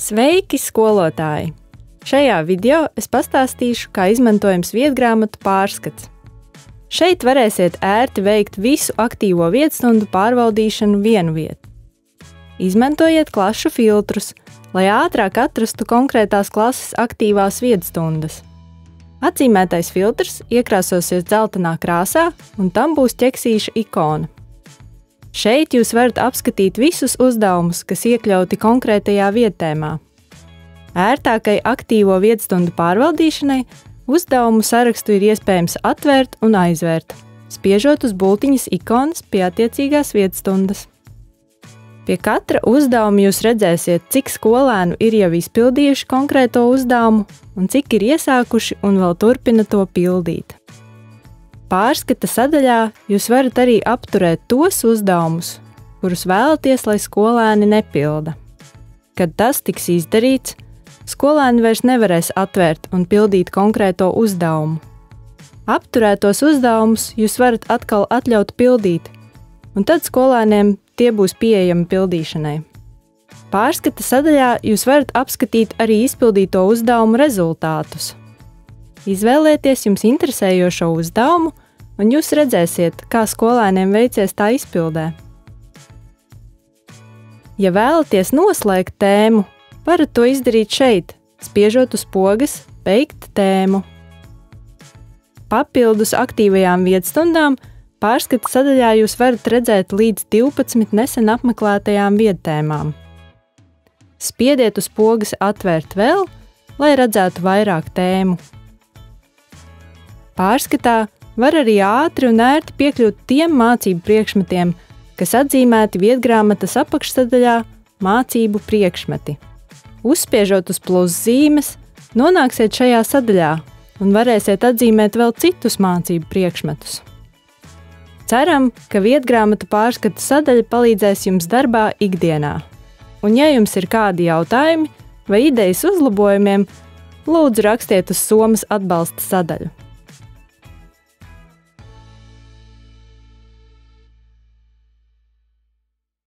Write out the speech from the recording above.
Sveiki, skolotāji! Šajā video es pastāstīšu, kā izmantojams viedgrāmatu pārskats. Šeit varēsiet ērti veikt visu aktīvo vietstundu pārvaldīšanu vienu vietu. Izmantojiet klašu filtrus, lai ātrāk atrastu konkrētās klases aktīvās vietstundas. Atzīmētais filtrs iekrāsosies dzeltenā krāsā, un tam būs ķeksīša ikona. Šeit jūs varat apskatīt visus uzdevumus, kas iekļauti konkrētajā viettēmā. Ērtākai aktīvo vietstundu pārvaldīšanai uzdevumu sarakstu ir iespējams atvērt un aizvērt, spiežot uz bultiņas ikonas pie attiecīgās vietstundas. Pie katra uzdevuma jūs redzēsiet, cik skolēnu ir jau izpildījuši konkrēto uzdevumu un cik ir iesākuši un vēl turpina to pildīt. Pārskata sadaļā jūs varat arī apturēt tos uzdevumus, kurus vēlaties, lai skolēni nepilda. Kad tas tiks izdarīts, skolēni vairs nevarēs atvērt un pildīt konkrēto uzdevumu. Apturētos uzdevumus jūs varat atkal atļaut pildīt, un tad skolēniem tie būs pieejami pildīšanai. Pārskata sadaļā jūs varat apskatīt arī izpildīto uzdevumu rezultātus. Izvēlieties jums interesējošo uzdevumu, un jūs redzēsiet, kā skolēniem veicies tā izpildē. Ja vēlaties noslēgt tēmu, varat to izdarīt šeit, spiežot uz pogas Beigt tēmu. Papildus aktīvajām vietstundām pārskata sadaļā jūs varat redzēt līdz 12 nesen apmeklētajām viettēmām. Spiediet uz pogas Atvērt vēl, lai redzētu vairāk tēmu. Pārskatā var arī ātri un ērti piekļūt tiem mācību priekšmetiem, kas atzīmēti viedgrāmatas apakšsadaļā Mācību priekšmeti. Uzspiežot uz pluszīmes, nonāksiet šajā sadaļā un varēsiet atzīmēt vēl citus mācību priekšmetus. Ceram, ka viedgrāmatu pārskata sadaļa palīdzēs jums darbā ikdienā. Un ja jums ir kādi jautājumi vai idejas uzlabojumiem, lūdzu rakstiet uz Somas atbalsta sadaļu.